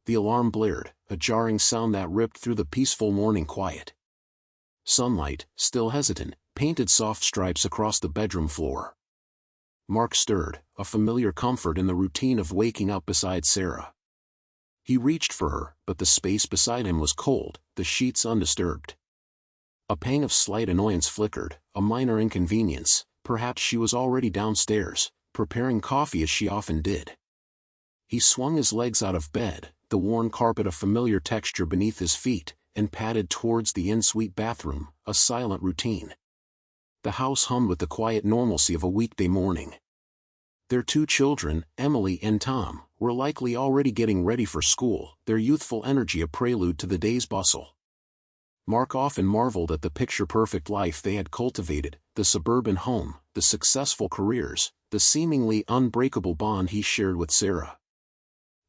The alarm blared, a jarring sound that ripped through the peaceful morning quiet. Sunlight, still hesitant, painted soft stripes across the bedroom floor. Mark stirred, a familiar comfort in the routine of waking up beside Sarah. He reached for her, but the space beside him was cold, the sheets undisturbed. A pang of slight annoyance flickered, a minor inconvenience. Perhaps she was already downstairs, preparing coffee as she often did. He swung his legs out of bed, the worn carpet a familiar texture beneath his feet, and padded towards the en-suite bathroom, a silent routine. The house hummed with the quiet normalcy of a weekday morning. Their 2 children, Emily and Tom, were likely already getting ready for school, their youthful energy a prelude to the day's bustle. Mark often marveled at the picture-perfect life they had cultivated, the suburban home, the successful careers, the seemingly unbreakable bond he shared with Sarah.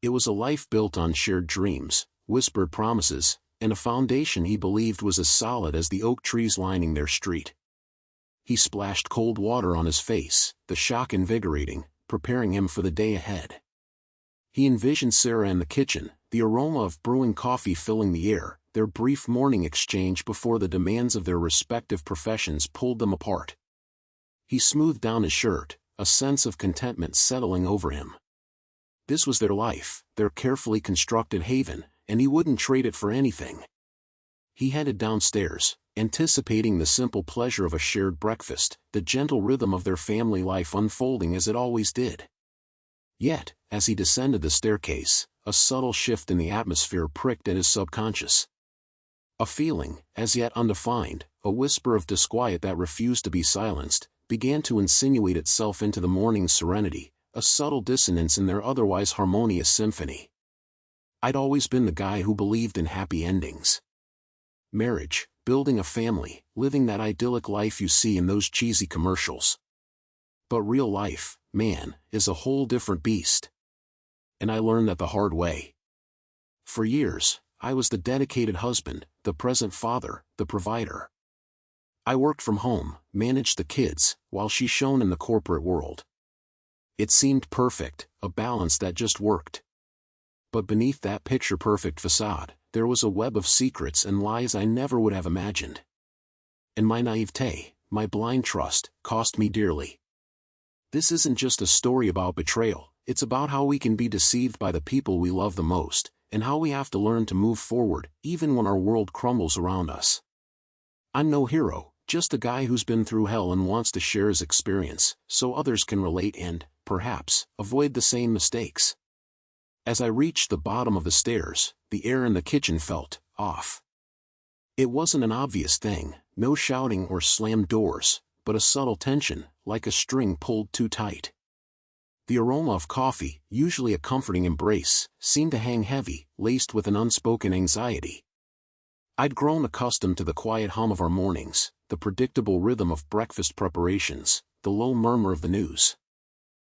It was a life built on shared dreams, whispered promises, and a foundation he believed was as solid as the oak trees lining their street. He splashed cold water on his face, the shock invigorating, preparing him for the day ahead. He envisioned Sarah in the kitchen, the aroma of brewing coffee filling the air, their brief morning exchange before the demands of their respective professions pulled them apart. He smoothed down his shirt, a sense of contentment settling over him. This was their life, their carefully constructed haven, and he wouldn't trade it for anything. He headed downstairs, anticipating the simple pleasure of a shared breakfast, the gentle rhythm of their family life unfolding as it always did. Yet, as he descended the staircase, a subtle shift in the atmosphere pricked at his subconscious. A feeling, as yet undefined, a whisper of disquiet that refused to be silenced, began to insinuate itself into the morning's serenity, a subtle dissonance in their otherwise harmonious symphony. I'd always been the guy who believed in happy endings. Marriage, building a family, living that idyllic life you see in those cheesy commercials. But real life, man, is a whole different beast. And I learned that the hard way. For years, I was the dedicated husband, the present father, the provider. I worked from home, managed the kids, while she shone in the corporate world. It seemed perfect, a balance that just worked. But beneath that picture-perfect facade, there was a web of secrets and lies I never would have imagined. And my naivete, my blind trust, cost me dearly. This isn't just a story about betrayal, it's about how we can be deceived by the people we love the most, and how we have to learn to move forward, even when our world crumbles around us. I'm no hero, just a guy who's been through hell and wants to share his experience, so others can relate and, perhaps, avoid the same mistakes. As I reached the bottom of the stairs, the air in the kitchen felt off. It wasn't an obvious thing, no shouting or slammed doors, but a subtle tension, like a string pulled too tight. The aroma of coffee, usually a comforting embrace, seemed to hang heavy, laced with an unspoken anxiety. I'd grown accustomed to the quiet hum of our mornings, the predictable rhythm of breakfast preparations, the low murmur of the news.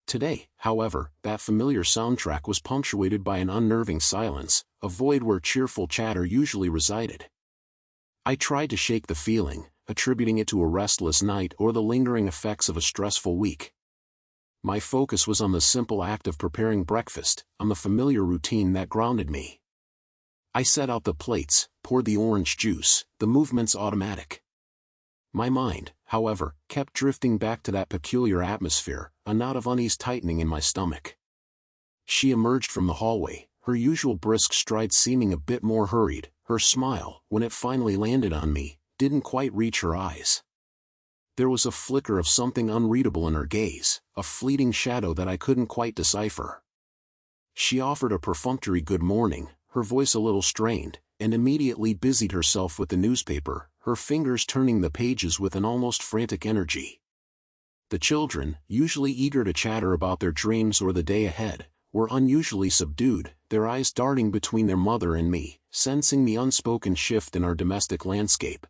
Today, however, that familiar soundtrack was punctuated by an unnerving silence, a void where cheerful chatter usually resided. I tried to shake the feeling, attributing it to a restless night or the lingering effects of a stressful week. My focus was on the simple act of preparing breakfast, on the familiar routine that grounded me. I set out the plates, poured the orange juice, the movements automatic. My mind, however, kept drifting back to that peculiar atmosphere, a knot of unease tightening in my stomach. She emerged from the hallway, her usual brisk stride seeming a bit more hurried. Her smile, when it finally landed on me, didn't quite reach her eyes. There was a flicker of something unreadable in her gaze, a fleeting shadow that I couldn't quite decipher. She offered a perfunctory good morning, her voice a little strained, and immediately busied herself with the newspaper, her fingers turning the pages with an almost frantic energy. The children, usually eager to chatter about their dreams or the day ahead, were unusually subdued, their eyes darting between their mother and me, sensing the unspoken shift in our domestic landscape.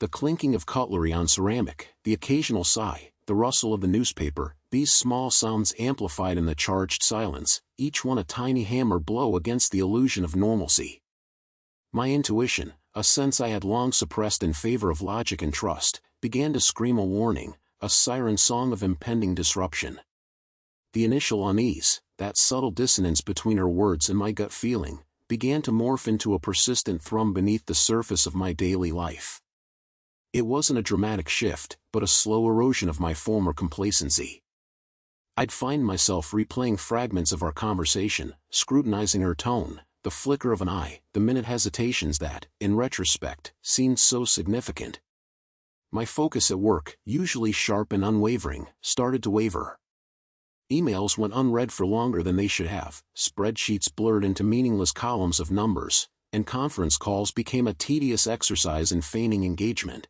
The clinking of cutlery on ceramic, the occasional sigh, the rustle of the newspaper, these small sounds amplified in the charged silence, each one a tiny hammer blow against the illusion of normalcy. My intuition, a sense I had long suppressed in favor of logic and trust, began to scream a warning, a siren song of impending disruption. The initial unease, that subtle dissonance between her words and my gut feeling, began to morph into a persistent thrum beneath the surface of my daily life. It wasn't a dramatic shift, but a slow erosion of my former complacency. I'd find myself replaying fragments of our conversation, scrutinizing her tone, the flicker of an eye, the minute hesitations that, in retrospect, seemed so significant. My focus at work, usually sharp and unwavering, started to waver. Emails went unread for longer than they should have, spreadsheets blurred into meaningless columns of numbers, and conference calls became a tedious exercise in feigning engagement.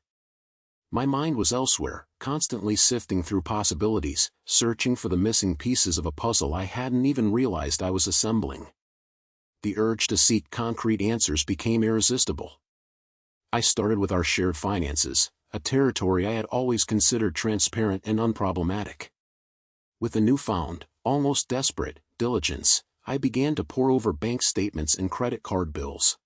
My mind was elsewhere, constantly sifting through possibilities, searching for the missing pieces of a puzzle I hadn't even realized I was assembling. The urge to seek concrete answers became irresistible. I started with our shared finances, a territory I had always considered transparent and unproblematic. With a newfound, almost desperate, diligence, I began to pore over bank statements and credit card bills.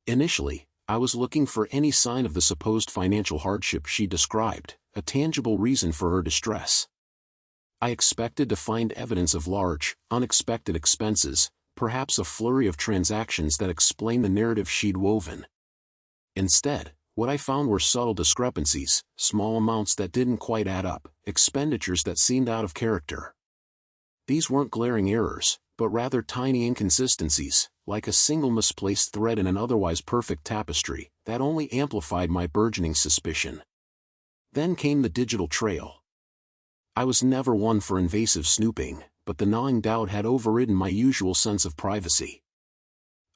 Initially, I was looking for any sign of the supposed financial hardship she described, a tangible reason for her distress. I expected to find evidence of large, unexpected expenses, perhaps a flurry of transactions that explained the narrative she'd woven. Instead, what I found were subtle discrepancies, small amounts that didn't quite add up, expenditures that seemed out of character. These weren't glaring errors, but rather tiny inconsistencies, like a single misplaced thread in an otherwise perfect tapestry, that only amplified my burgeoning suspicion. Then came the digital trail. I was never one for invasive snooping, but the gnawing doubt had overridden my usual sense of privacy.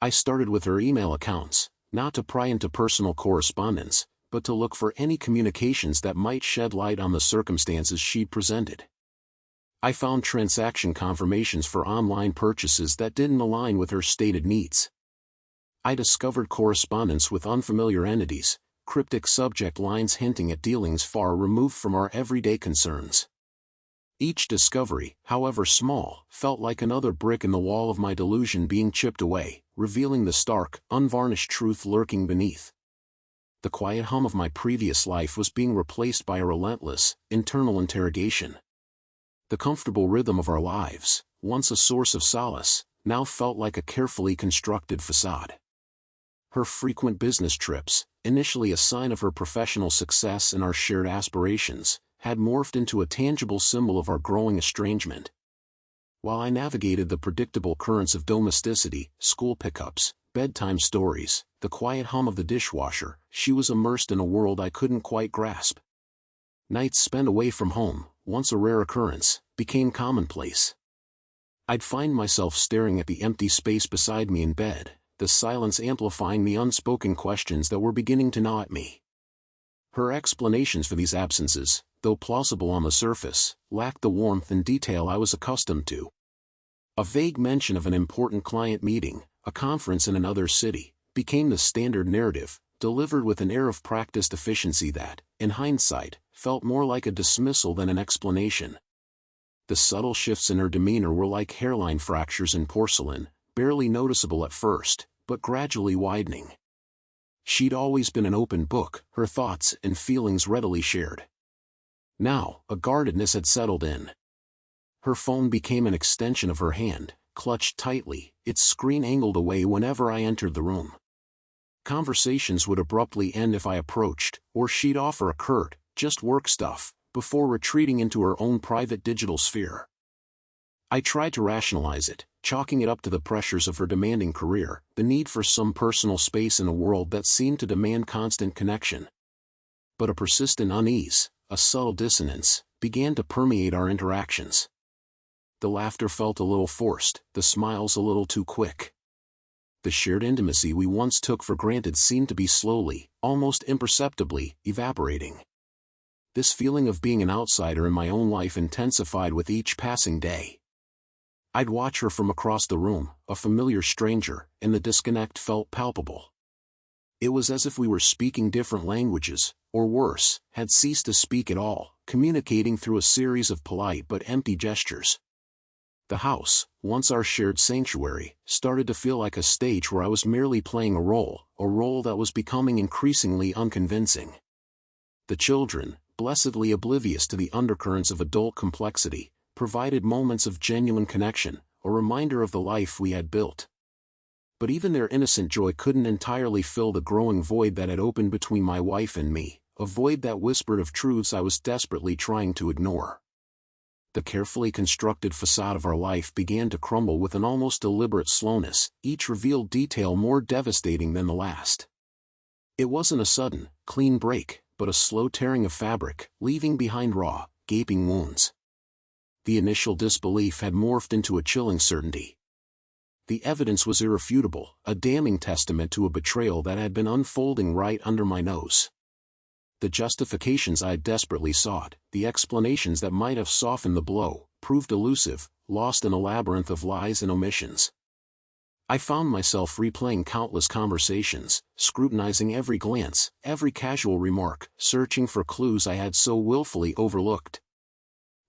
I started with her email accounts, not to pry into personal correspondence, but to look for any communications that might shed light on the circumstances she'd presented. I found transaction confirmations for online purchases that didn't align with her stated needs. I discovered correspondence with unfamiliar entities, cryptic subject lines hinting at dealings far removed from our everyday concerns. Each discovery, however small, felt like another brick in the wall of my delusion being chipped away, revealing the stark, unvarnished truth lurking beneath. The quiet hum of my previous life was being replaced by a relentless, internal interrogation. The comfortable rhythm of our lives, once a source of solace, now felt like a carefully constructed facade. Her frequent business trips, initially a sign of her professional success and our shared aspirations, had morphed into a tangible symbol of our growing estrangement. While I navigated the predictable currents of domesticity, school pickups, bedtime stories, the quiet hum of the dishwasher, she was immersed in a world I couldn't quite grasp. Nights spent away from home, once a rare occurrence, became commonplace. I'd find myself staring at the empty space beside me in bed, the silence amplifying the unspoken questions that were beginning to gnaw at me. Her explanations for these absences, though plausible on the surface, lacked the warmth and detail I was accustomed to. A vague mention of an important client meeting, a conference in another city, became the standard narrative, delivered with an air of practiced efficiency that, in hindsight, felt more like a dismissal than an explanation. The subtle shifts in her demeanor were like hairline fractures in porcelain, barely noticeable at first, but gradually widening. She'd always been an open book, her thoughts and feelings readily shared. Now, a guardedness had settled in. Her phone became an extension of her hand, clutched tightly, its screen angled away whenever I entered the room. Conversations would abruptly end if I approached, or she'd offer a curt, "just work stuff," before retreating into her own private digital sphere. I tried to rationalize it, chalking it up to the pressures of her demanding career, the need for some personal space in a world that seemed to demand constant connection. But a persistent unease, a subtle dissonance, began to permeate our interactions. The laughter felt a little forced, the smiles a little too quick. The shared intimacy we once took for granted seemed to be slowly, almost imperceptibly, evaporating. This feeling of being an outsider in my own life intensified with each passing day. I'd watch her from across the room, a familiar stranger, and the disconnect felt palpable. It was as if we were speaking different languages, or worse, had ceased to speak at all, communicating through a series of polite but empty gestures. The house, once our shared sanctuary, started to feel like a stage where I was merely playing a role that was becoming increasingly unconvincing. The children, blessedly oblivious to the undercurrents of adult complexity, provided moments of genuine connection, a reminder of the life we had built. But even their innocent joy couldn't entirely fill the growing void that had opened between my wife and me, a void that whispered of truths I was desperately trying to ignore. The carefully constructed facade of our life began to crumble with an almost deliberate slowness, each revealed detail more devastating than the last. It wasn't a sudden, clean break, but a slow tearing of fabric, leaving behind raw, gaping wounds. The initial disbelief had morphed into a chilling certainty. The evidence was irrefutable, a damning testament to a betrayal that had been unfolding right under my nose. The justifications I desperately sought, the explanations that might have softened the blow, proved elusive, lost in a labyrinth of lies and omissions. I found myself replaying countless conversations, scrutinizing every glance, every casual remark, searching for clues I had so willfully overlooked.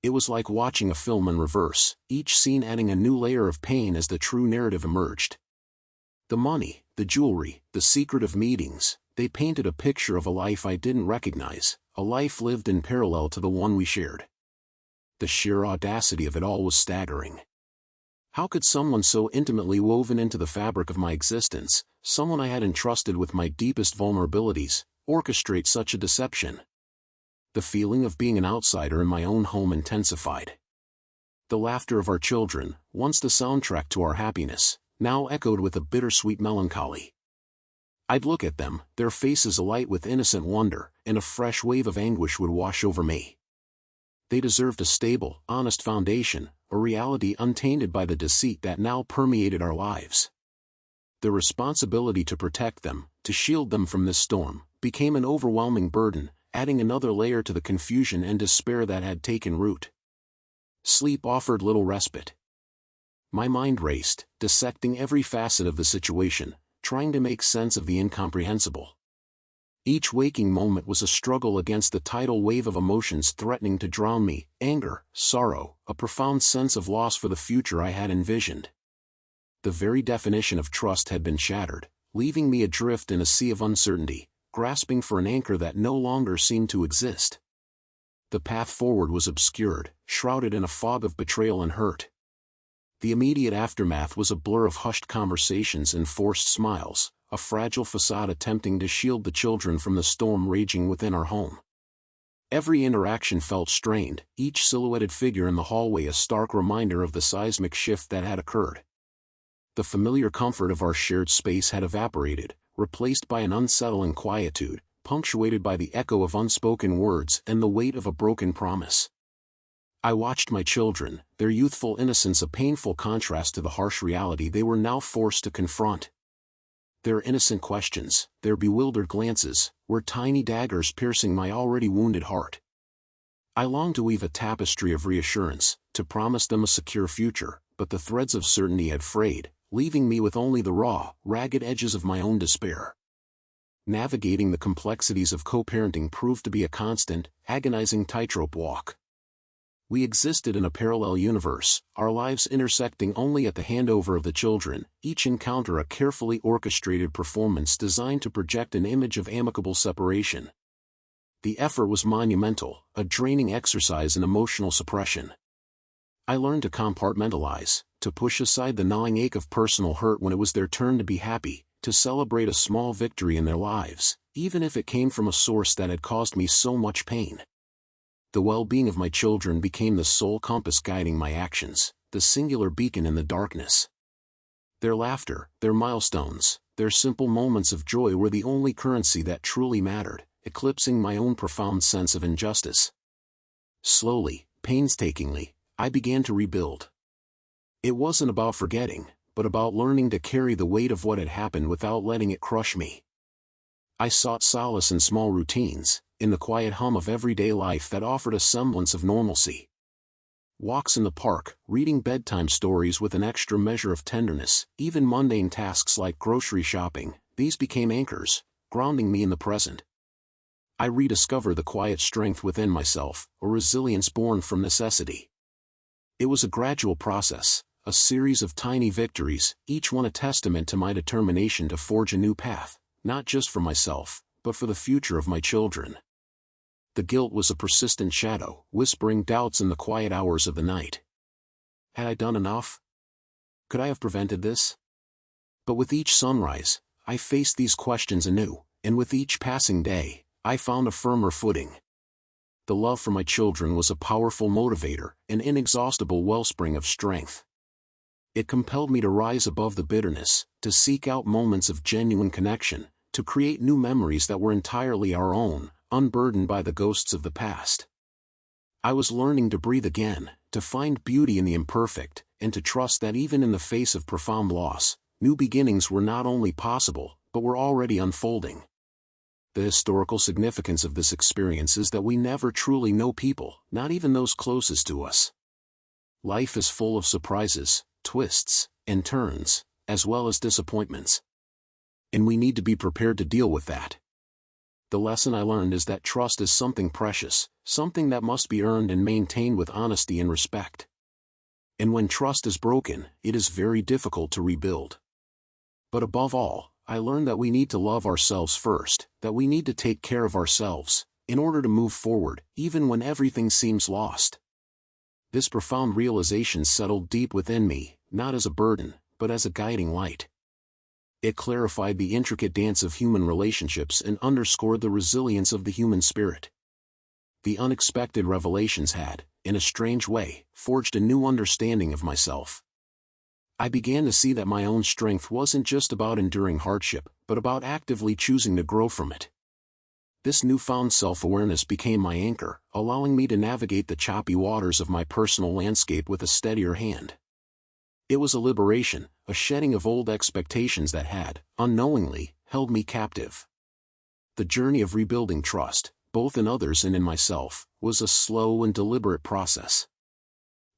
It was like watching a film in reverse, each scene adding a new layer of pain as the true narrative emerged. The money, the jewelry, the secretive meetings, they painted a picture of a life I didn't recognize, a life lived in parallel to the one we shared. The sheer audacity of it all was staggering. How could someone so intimately woven into the fabric of my existence, someone I had entrusted with my deepest vulnerabilities, orchestrate such a deception? The feeling of being an outsider in my own home intensified. The laughter of our children, once the soundtrack to our happiness, now echoed with a bittersweet melancholy. I'd look at them, their faces alight with innocent wonder, and a fresh wave of anguish would wash over me. They deserved a stable, honest foundation, a reality untainted by the deceit that now permeated our lives. The responsibility to protect them, to shield them from this storm, became an overwhelming burden, adding another layer to the confusion and despair that had taken root. Sleep offered little respite. My mind raced, dissecting every facet of the situation, trying to make sense of the incomprehensible. Each waking moment was a struggle against the tidal wave of emotions threatening to drown me: anger, sorrow, a profound sense of loss for the future I had envisioned. The very definition of trust had been shattered, leaving me adrift in a sea of uncertainty, grasping for an anchor that no longer seemed to exist. The path forward was obscured, shrouded in a fog of betrayal and hurt. The immediate aftermath was a blur of hushed conversations and forced smiles, a fragile facade attempting to shield the children from the storm raging within our home. Every interaction felt strained, each silhouetted figure in the hallway a stark reminder of the seismic shift that had occurred. The familiar comfort of our shared space had evaporated, replaced by an unsettling quietude, punctuated by the echo of unspoken words and the weight of a broken promise. I watched my children, their youthful innocence a painful contrast to the harsh reality they were now forced to confront. Their innocent questions, their bewildered glances, were tiny daggers piercing my already wounded heart. I longed to weave a tapestry of reassurance, to promise them a secure future, but the threads of certainty had frayed, leaving me with only the raw, ragged edges of my own despair. Navigating the complexities of co-parenting proved to be a constant, agonizing tightrope walk. We existed in a parallel universe, our lives intersecting only at the handover of the children, each encounter a carefully orchestrated performance designed to project an image of amicable separation. The effort was monumental, a draining exercise in emotional suppression. I learned to compartmentalize, to push aside the gnawing ache of personal hurt when it was their turn to be happy, to celebrate a small victory in their lives, even if it came from a source that had caused me so much pain. The well-being of my children became the sole compass guiding my actions, the singular beacon in the darkness. Their laughter, their milestones, their simple moments of joy were the only currency that truly mattered, eclipsing my own profound sense of injustice. Slowly, painstakingly, I began to rebuild. It wasn't about forgetting, but about learning to carry the weight of what had happened without letting it crush me. I sought solace in small routines, in the quiet hum of everyday life that offered a semblance of normalcy. Walks in the park, reading bedtime stories with an extra measure of tenderness, even mundane tasks like grocery shopping, these became anchors, grounding me in the present. I rediscovered the quiet strength within myself, a resilience born from necessity. It was a gradual process, a series of tiny victories, each one a testament to my determination to forge a new path, not just for myself, but for the future of my children. The guilt was a persistent shadow, whispering doubts in the quiet hours of the night. Had I done enough? Could I have prevented this? But with each sunrise, I faced these questions anew, and with each passing day, I found a firmer footing. The love for my children was a powerful motivator, an inexhaustible wellspring of strength. It compelled me to rise above the bitterness, to seek out moments of genuine connection, to create new memories that were entirely our own, unburdened by the ghosts of the past. I was learning to breathe again, to find beauty in the imperfect, and to trust that even in the face of profound loss, new beginnings were not only possible, but were already unfolding. The historical significance of this experience is that we never truly know people, not even those closest to us. Life is full of surprises, twists, and turns, as well as disappointments. And we need to be prepared to deal with that. The lesson I learned is that trust is something precious, something that must be earned and maintained with honesty and respect. And when trust is broken, it is very difficult to rebuild. But above all, I learned that we need to love ourselves first, that we need to take care of ourselves, in order to move forward, even when everything seems lost. This profound realization settled deep within me, not as a burden, but as a guiding light. It clarified the intricate dance of human relationships and underscored the resilience of the human spirit. The unexpected revelations had, in a strange way, forged a new understanding of myself. I began to see that my own strength wasn't just about enduring hardship, but about actively choosing to grow from it. This newfound self-awareness became my anchor, allowing me to navigate the choppy waters of my personal landscape with a steadier hand. It was a liberation, a shedding of old expectations that had, unknowingly, held me captive. The journey of rebuilding trust, both in others and in myself, was a slow and deliberate process.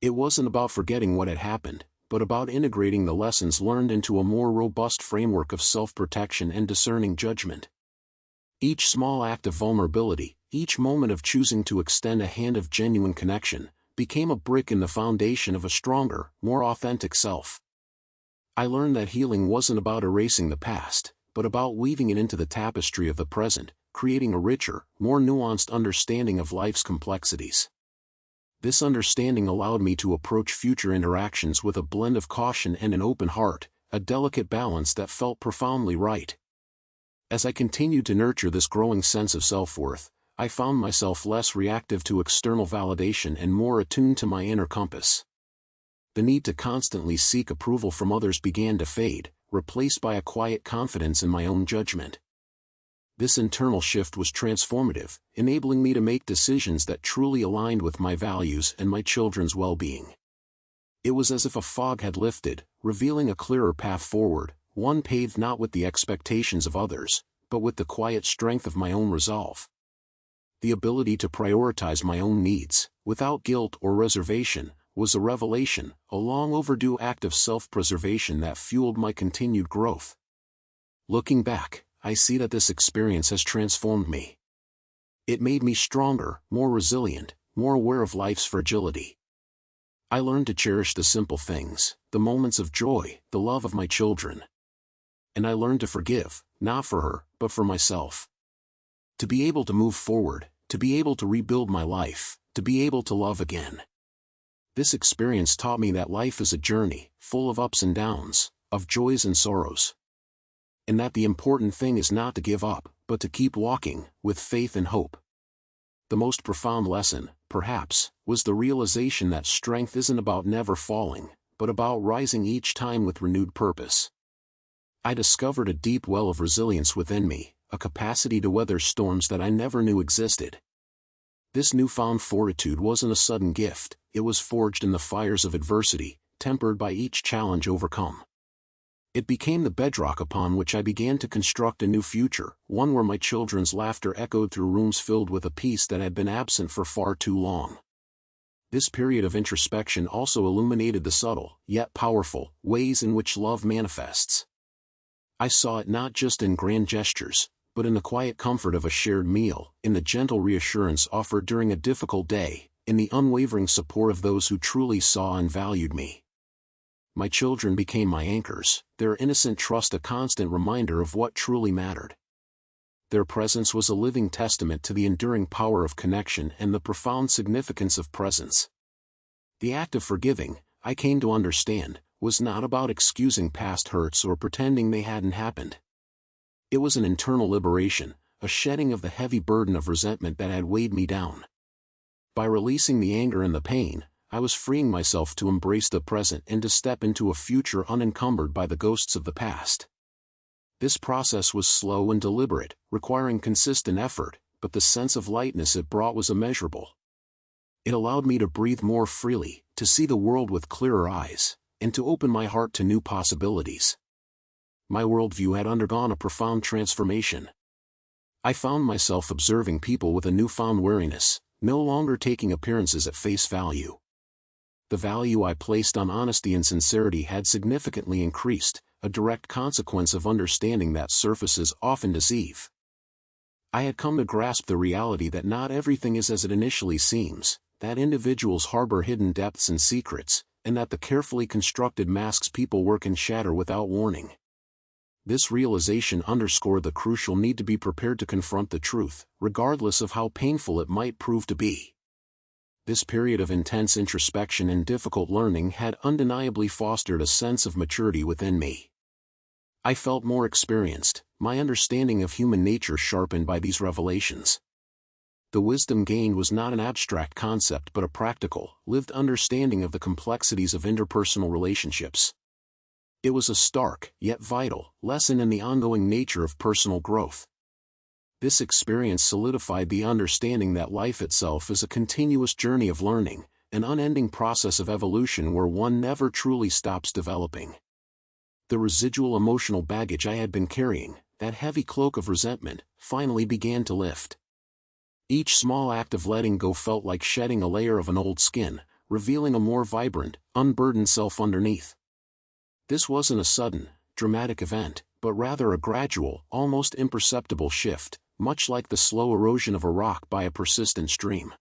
It wasn't about forgetting what had happened, but about integrating the lessons learned into a more robust framework of self-protection and discerning judgment. Each small act of vulnerability, each moment of choosing to extend a hand of genuine connection, became a brick in the foundation of a stronger, more authentic self. I learned that healing wasn't about erasing the past, but about weaving it into the tapestry of the present, creating a richer, more nuanced understanding of life's complexities. This understanding allowed me to approach future interactions with a blend of caution and an open heart, a delicate balance that felt profoundly right. As I continued to nurture this growing sense of self-worth, I found myself less reactive to external validation and more attuned to my inner compass. The need to constantly seek approval from others began to fade, replaced by a quiet confidence in my own judgment. This internal shift was transformative, enabling me to make decisions that truly aligned with my values and my children's well-being. It was as if a fog had lifted, revealing a clearer path forward, one paved not with the expectations of others, but with the quiet strength of my own resolve. The ability to prioritize my own needs, without guilt or reservation, was a revelation, a long overdue act of self-preservation that fueled my continued growth. Looking back, I see that this experience has transformed me. It made me stronger, more resilient, more aware of life's fragility. I learned to cherish the simple things, the moments of joy, the love of my children. And I learned to forgive, not for her, but for myself. To be able to move forward, to be able to rebuild my life, to be able to love again. This experience taught me that life is a journey, full of ups and downs, of joys and sorrows. And that the important thing is not to give up, but to keep walking, with faith and hope. The most profound lesson, perhaps, was the realization that strength isn't about never falling, but about rising each time with renewed purpose. I discovered a deep well of resilience within me, a capacity to weather storms that I never knew existed. This newfound fortitude wasn't a sudden gift, it was forged in the fires of adversity, tempered by each challenge overcome. It became the bedrock upon which I began to construct a new future, one where my children's laughter echoed through rooms filled with a peace that had been absent for far too long. This period of introspection also illuminated the subtle, yet powerful, ways in which love manifests. I saw it not just in grand gestures, but in the quiet comfort of a shared meal, in the gentle reassurance offered during a difficult day, in the unwavering support of those who truly saw and valued me. My children became my anchors, their innocent trust a constant reminder of what truly mattered. Their presence was a living testament to the enduring power of connection and the profound significance of presence. The act of forgiving, I came to understand, was not about excusing past hurts or pretending they hadn't happened. It was an internal liberation, a shedding of the heavy burden of resentment that had weighed me down. By releasing the anger and the pain, I was freeing myself to embrace the present and to step into a future unencumbered by the ghosts of the past. This process was slow and deliberate, requiring consistent effort, but the sense of lightness it brought was immeasurable. It allowed me to breathe more freely, to see the world with clearer eyes, and to open my heart to new possibilities. My worldview had undergone a profound transformation. I found myself observing people with a newfound wariness, no longer taking appearances at face value. The value I placed on honesty and sincerity had significantly increased, a direct consequence of understanding that surfaces often deceive. I had come to grasp the reality that not everything is as it initially seems, that individuals harbor hidden depths and secrets, and that the carefully constructed masks people wear can shatter without warning. This realization underscored the crucial need to be prepared to confront the truth, regardless of how painful it might prove to be. This period of intense introspection and difficult learning had undeniably fostered a sense of maturity within me. I felt more experienced, my understanding of human nature sharpened by these revelations. The wisdom gained was not an abstract concept but a practical, lived understanding of the complexities of interpersonal relationships. It was a stark, yet vital, lesson in the ongoing nature of personal growth. This experience solidified the understanding that life itself is a continuous journey of learning, an unending process of evolution where one never truly stops developing. The residual emotional baggage I had been carrying, that heavy cloak of resentment, finally began to lift. Each small act of letting go felt like shedding a layer of an old skin, revealing a more vibrant, unburdened self underneath. This wasn't a sudden, dramatic event, but rather a gradual, almost imperceptible shift, much like the slow erosion of a rock by a persistent stream.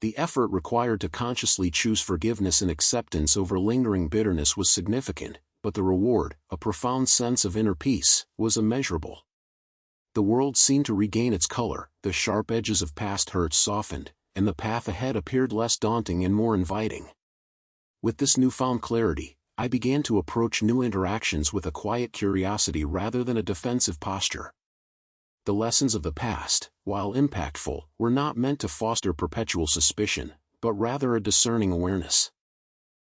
The effort required to consciously choose forgiveness and acceptance over lingering bitterness was significant, but the reward, a profound sense of inner peace, was immeasurable. The world seemed to regain its color, the sharp edges of past hurts softened, and the path ahead appeared less daunting and more inviting. With this newfound clarity, I began to approach new interactions with a quiet curiosity rather than a defensive posture. The lessons of the past, while impactful, were not meant to foster perpetual suspicion, but rather a discerning awareness.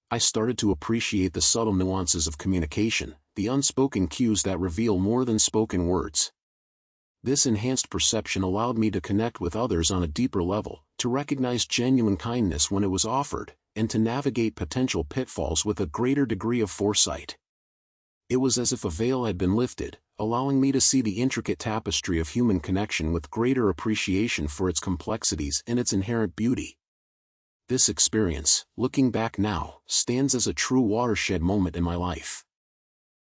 I started to appreciate the subtle nuances of communication, the unspoken cues that reveal more than spoken words. This enhanced perception allowed me to connect with others on a deeper level, to recognize genuine kindness when it was offered, and to navigate potential pitfalls with a greater degree of foresight. It was as if a veil had been lifted, allowing me to see the intricate tapestry of human connection with greater appreciation for its complexities and its inherent beauty. This experience, looking back now, stands as a true watershed moment in my life.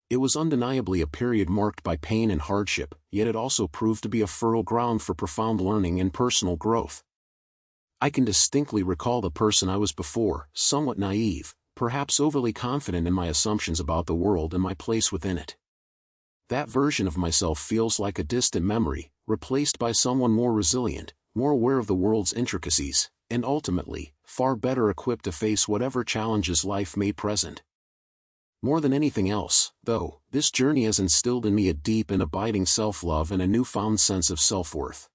It was undeniably a period marked by pain and hardship, yet it also proved to be a fertile ground for profound learning and personal growth. I can distinctly recall the person I was before, somewhat naive, perhaps overly confident in my assumptions about the world and my place within it. That version of myself feels like a distant memory, replaced by someone more resilient, more aware of the world's intricacies, and ultimately, far better equipped to face whatever challenges life may present. More than anything else, though, this journey has instilled in me a deep and abiding self-love and a newfound sense of self-worth.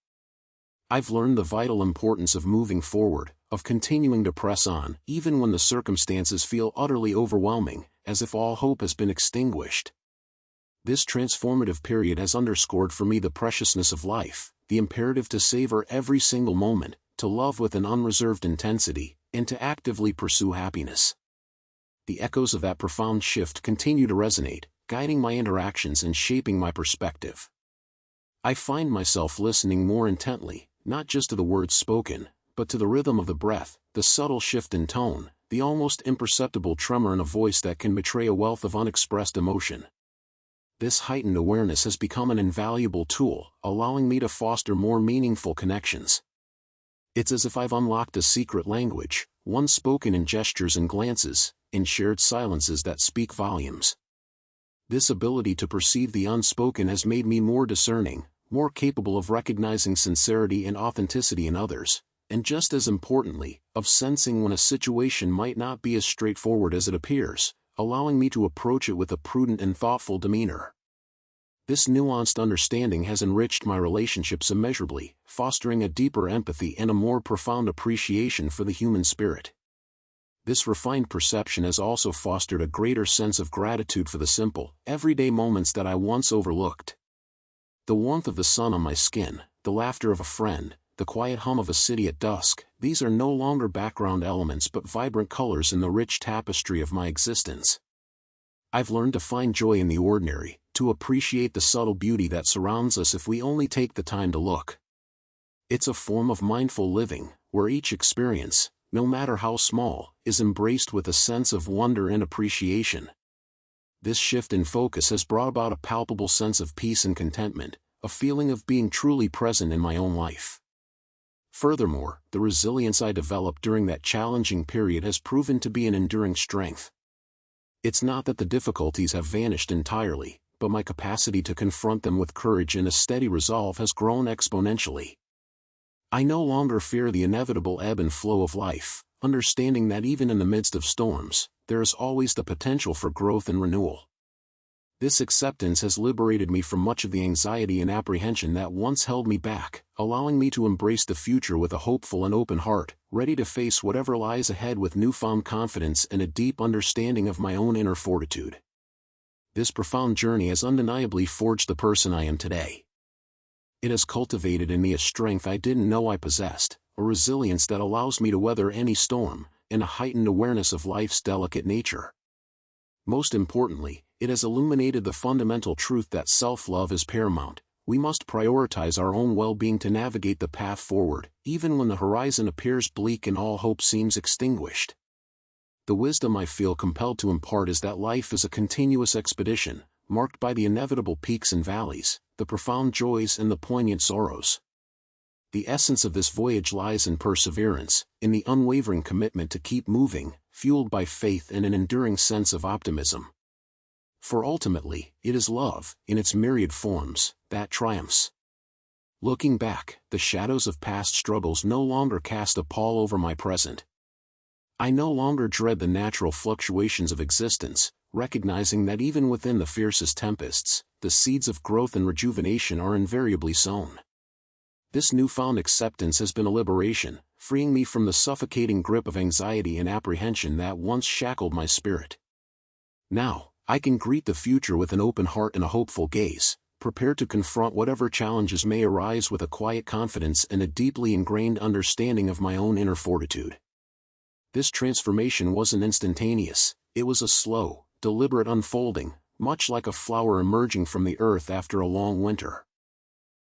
I've learned the vital importance of moving forward, of continuing to press on, even when the circumstances feel utterly overwhelming, as if all hope has been extinguished. This transformative period has underscored for me the preciousness of life, the imperative to savor every single moment, to love with an unreserved intensity, and to actively pursue happiness. The echoes of that profound shift continue to resonate, guiding my interactions and shaping my perspective. I find myself listening more intently, not just to the words spoken, but to the rhythm of the breath, the subtle shift in tone, the almost imperceptible tremor in a voice that can betray a wealth of unexpressed emotion. This heightened awareness has become an invaluable tool, allowing me to foster more meaningful connections. It's as if I've unlocked a secret language, one spoken in gestures and glances, in shared silences that speak volumes. This ability to perceive the unspoken has made me more discerning, more capable of recognizing sincerity and authenticity in others, and just as importantly, of sensing when a situation might not be as straightforward as it appears, allowing me to approach it with a prudent and thoughtful demeanor. This nuanced understanding has enriched my relationships immeasurably, fostering a deeper empathy and a more profound appreciation for the human spirit. This refined perception has also fostered a greater sense of gratitude for the simple, everyday moments that I once overlooked. The warmth of the sun on my skin, the laughter of a friend, the quiet hum of a city at dusk, these are no longer background elements but vibrant colors in the rich tapestry of my existence. I've learned to find joy in the ordinary, to appreciate the subtle beauty that surrounds us if we only take the time to look. It's a form of mindful living, where each experience, no matter how small, is embraced with a sense of wonder and appreciation. This shift in focus has brought about a palpable sense of peace and contentment, a feeling of being truly present in my own life. Furthermore, the resilience I developed during that challenging period has proven to be an enduring strength. It's not that the difficulties have vanished entirely, but my capacity to confront them with courage and a steady resolve has grown exponentially. I no longer fear the inevitable ebb and flow of life, understanding that even in the midst of storms, there is always the potential for growth and renewal. This acceptance has liberated me from much of the anxiety and apprehension that once held me back, allowing me to embrace the future with a hopeful and open heart, ready to face whatever lies ahead with newfound confidence and a deep understanding of my own inner fortitude. This profound journey has undeniably forged the person I am today. It has cultivated in me a strength I didn't know I possessed, a resilience that allows me to weather any storm, and a heightened awareness of life's delicate nature. Most importantly, it has illuminated the fundamental truth that self-love is paramount. We must prioritize our own well-being to navigate the path forward, even when the horizon appears bleak and all hope seems extinguished. The wisdom I feel compelled to impart is that life is a continuous expedition, marked by the inevitable peaks and valleys, the profound joys and the poignant sorrows. The essence of this voyage lies in perseverance, in the unwavering commitment to keep moving, fueled by faith and an enduring sense of optimism. For ultimately, it is love, in its myriad forms, that triumphs. Looking back, the shadows of past struggles no longer cast a pall over my present. I no longer dread the natural fluctuations of existence, recognizing that even within the fiercest tempests, the seeds of growth and rejuvenation are invariably sown. This newfound acceptance has been a liberation, freeing me from the suffocating grip of anxiety and apprehension that once shackled my spirit. Now, I can greet the future with an open heart and a hopeful gaze, prepared to confront whatever challenges may arise with a quiet confidence and a deeply ingrained understanding of my own inner fortitude. This transformation wasn't instantaneous, it was a slow, deliberate unfolding, much like a flower emerging from the earth after a long winter.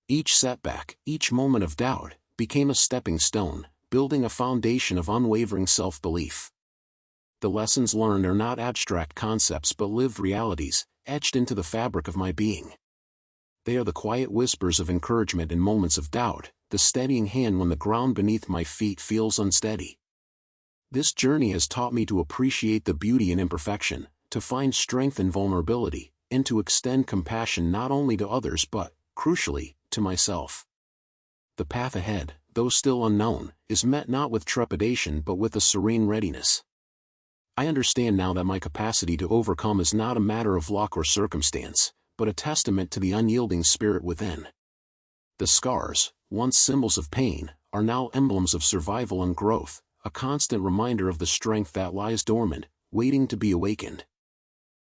Each setback, each moment of doubt, became a stepping stone, building a foundation of unwavering self-belief. The lessons learned are not abstract concepts but lived realities, etched into the fabric of my being. They are the quiet whispers of encouragement in moments of doubt, the steadying hand when the ground beneath my feet feels unsteady. This journey has taught me to appreciate the beauty in imperfection, to find strength in vulnerability, and to extend compassion not only to others but, crucially, to myself. The path ahead, though still unknown, is met not with trepidation but with a serene readiness. I understand now that my capacity to overcome is not a matter of luck or circumstance, but a testament to the unyielding spirit within. The scars, once symbols of pain, are now emblems of survival and growth, a constant reminder of the strength that lies dormant, waiting to be awakened.